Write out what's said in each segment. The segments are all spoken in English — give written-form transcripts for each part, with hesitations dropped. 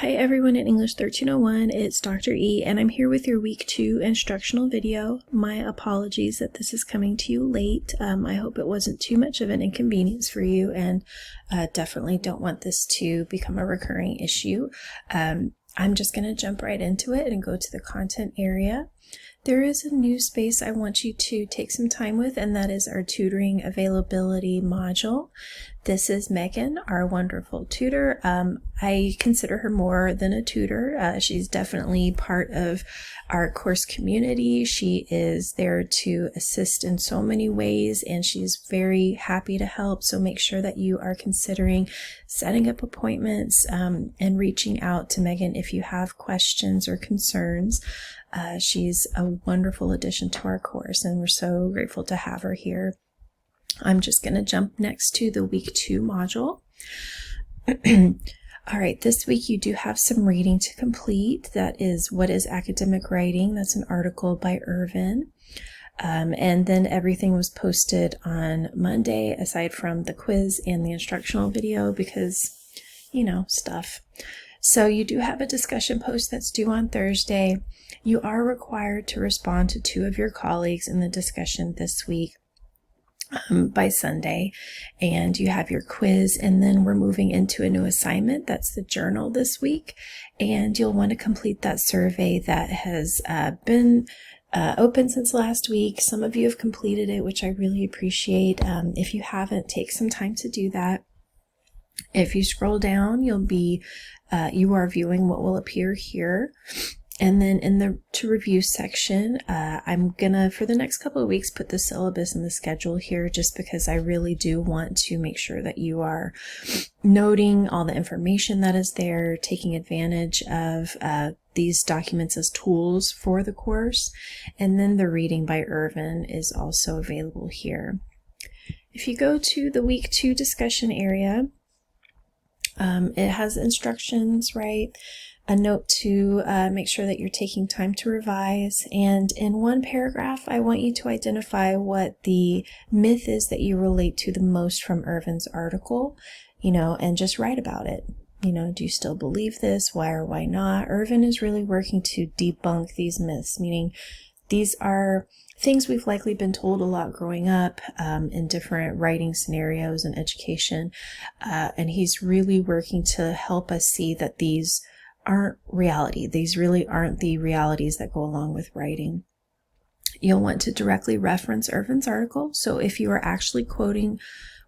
Hi everyone in English 1301, it's Dr. E and I'm here with your week 2 instructional video. My apologies that this is coming to you late. I hope it wasn't too much of an inconvenience for you and definitely don't want this to become a recurring issue. I'm just going to jump right into it and go to the content area. There is a new space I want you to take some time with, and that is our tutoring availability module. This is Megan, our wonderful tutor. I consider her more than a tutor. She's definitely part of our course community. She is there to assist in so many ways, and she's very happy to help. So make sure that you are considering setting up appointments and reaching out to Megan if you have questions or concerns. She's a wonderful addition to our course, and we're so grateful to have her here. I'm just going to jump next to the week 2 module. All right, this week you do have some reading to complete. That is What is Academic Writing? That's an article by Irvin. And then everything was posted on Monday, aside from the quiz and the instructional video, because, you know, stuff. So you do have a discussion post that's due on Thursday. You are required to respond to 2 of your colleagues in the discussion this week by Sunday, and you have your quiz, and then we're moving into a new assignment. That's the journal this week, and you'll want to complete that survey that has been open since last week. Some of you have completed it, which I really appreciate. If you haven't, take some time to do that. If you scroll down, you are viewing what will appear here. And then in the to review section, I'm gonna, for the next couple of weeks, put the syllabus and the schedule here, just because I really do want to make sure that you are noting all the information that is there, taking advantage of these documents as tools for the course. And then the reading by Irvin is also available here. If you go to the week 2 discussion area, it has instructions, right? A note to make sure that you're taking time to revise. And in one paragraph, I want you to identify what the myth is that you relate to the most from Irvin's article, and just write about it. Do you still believe this? Why or why not? Irvin is really working to debunk these myths, meaning these are things we've likely been told a lot growing up in different writing scenarios and education. And he's really working to help us see that these aren't reality. These really aren't the realities that go along with writing. You'll want to directly reference Irvin's article. So if you are actually quoting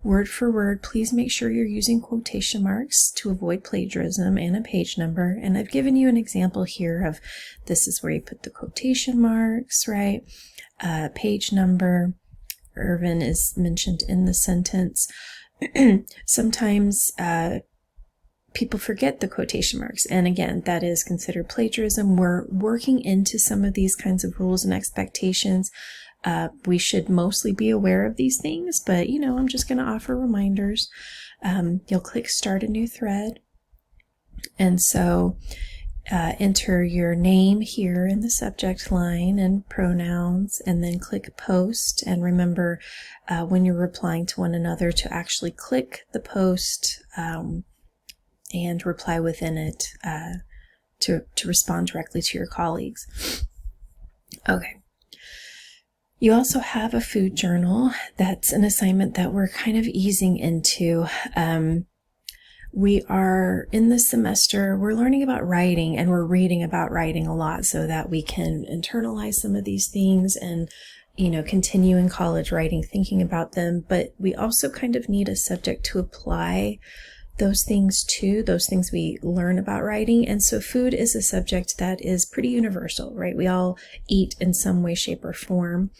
word for word, please make sure you're using quotation marks to avoid plagiarism and a page number. And I've given you an example here of this is where you put the quotation marks, right? Page number. Irvin is mentioned in the sentence. Sometimes people forget the quotation marks, and again, that is considered plagiarism. We're working into some of these kinds of rules and expectations. We should mostly be aware of these things, but I'm just going to offer reminders. You'll click Start a New Thread, and so enter your name here in the subject line and pronouns, and then click Post. And remember, when you're replying to one another, to actually click the post and reply within it to respond directly to your colleagues. Okay. You also have a food journal. That's an assignment that we're kind of easing into. We are in this semester, we're learning about writing, and we're reading about writing a lot so that we can internalize some of these things and continue in college writing, thinking about them. But we also kind of need a subject to apply those things to, those things we learn about writing. And so food is a subject that is pretty universal, right? We all eat in some way, shape, or form,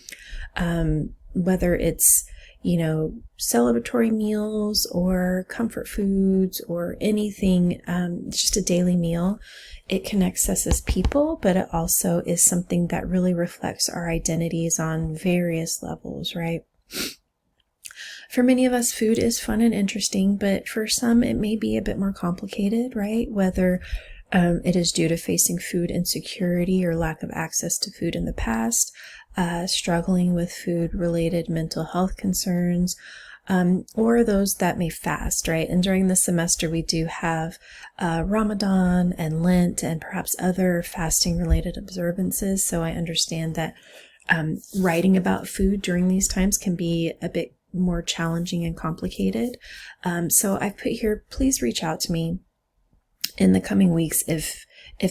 whether it's celebratory meals or comfort foods or anything, just a daily meal. It connects us as people, but it also is something that really reflects our identities on various levels, right? For many of us, food is fun and interesting, but for some, it may be a bit more complicated, right? Whether it is due to facing food insecurity or lack of access to food in the past, struggling with food-related mental health concerns, or those that may fast, right? And during the semester, we do have Ramadan and Lent and perhaps other fasting related observances. So I understand that writing about food during these times can be a bit more challenging and complicated. So I've put here, please reach out to me in the coming weeks if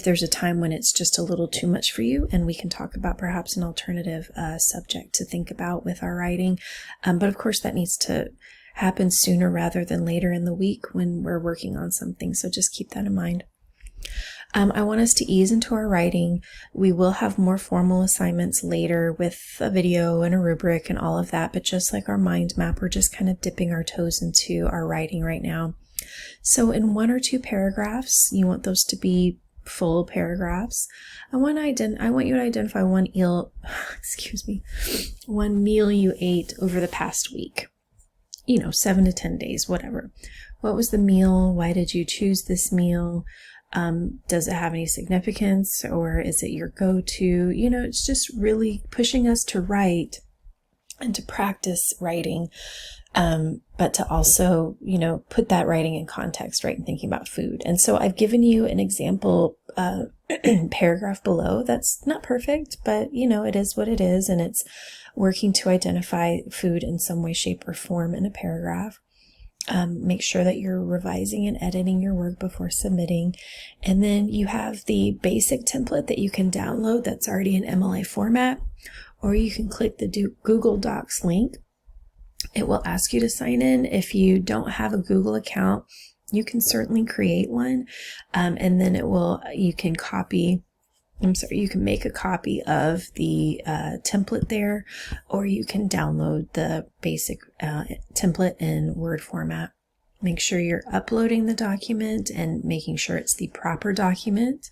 there's a time when it's just a little too much for you, and we can talk about perhaps an alternative subject to think about with our writing. But of course, that needs to happen sooner rather than later in the week when we're working on something. So just keep that in mind. I want us to ease into our writing. We will have more formal assignments later with a video and a rubric and all of that. But just like our mind map, we're just kind of dipping our toes into our writing right now. So in 1 or 2 paragraphs, you want those to be full paragraphs. I want you to identify one meal you ate over the past week. 7 to 10 days, whatever. What was the meal? Why did you choose this meal? Does it have any significance, or is it your go-to? It's just really pushing us to write and to practice writing, but to also, put that writing in context, right? And thinking about food. And so I've given you an example paragraph below. That's not perfect, but it is what it is. And it's working to identify food in some way, shape, or form in a paragraph. Make sure that you're revising and editing your work before submitting. And then you have the basic template that you can download that's already in MLA format, or you can click the Google Docs link. It will ask you to sign in. If you don't have a Google account, you can certainly create one. And then you can make a copy of the template there, or you can download the basic template in Word format. Make sure you're uploading the document and making sure it's the proper document.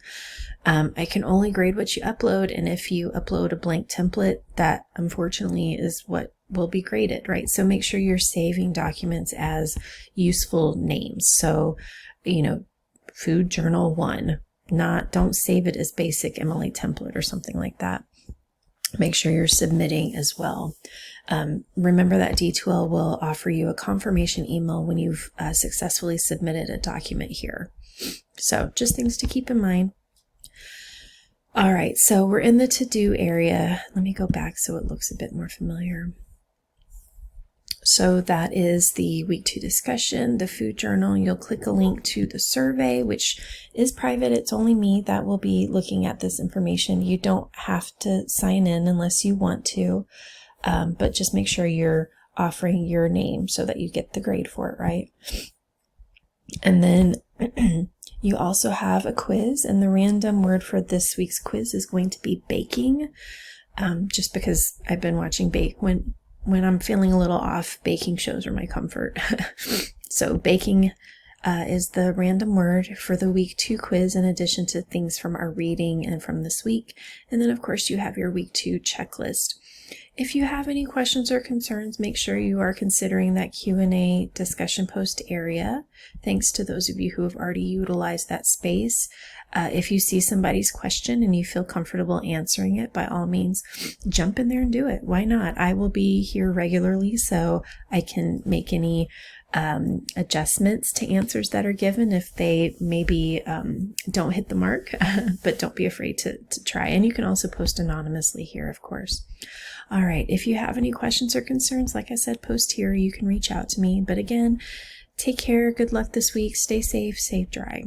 I can only grade what you upload, and if you upload a blank template, that unfortunately is what will be graded, right? So make sure you're saving documents as useful names. So, Food Journal 1. Don't save it as basic MLA template or something like that. Make sure you're submitting as well. Remember that D2L will offer you a confirmation email when you've successfully submitted a document here. So just things to keep in mind. All right, so we're in the to-do area. Let me go back so it looks a bit more familiar. So that is the week 2 discussion, the food journal. You'll click a link to the survey, which is private. It's only me that will be looking at this information. You don't have to sign in unless you want to, but just make sure you're offering your name so that you get the grade for it, right? And then you also have a quiz, and the random word for this week's quiz is going to be baking, just because I've been watching when I'm feeling a little off, baking shows are my comfort. So baking is the random word for the week 2 quiz, in addition to things from our reading and from this week. And then, of course, you have your week 2 checklist. If you have any questions or concerns, make sure you are considering that Q&A discussion post area. Thanks to those of you who have already utilized that space. If you see somebody's question and you feel comfortable answering it, by all means, jump in there and do it. Why not? I will be here regularly, so I can make any adjustments to answers that are given if they maybe don't hit the mark, but don't be afraid to try. And you can also post anonymously here, of course. All right, if you have any questions or concerns, like I said, post here. You can reach out to me. But again, take care. Good luck this week. Stay safe, stay dry.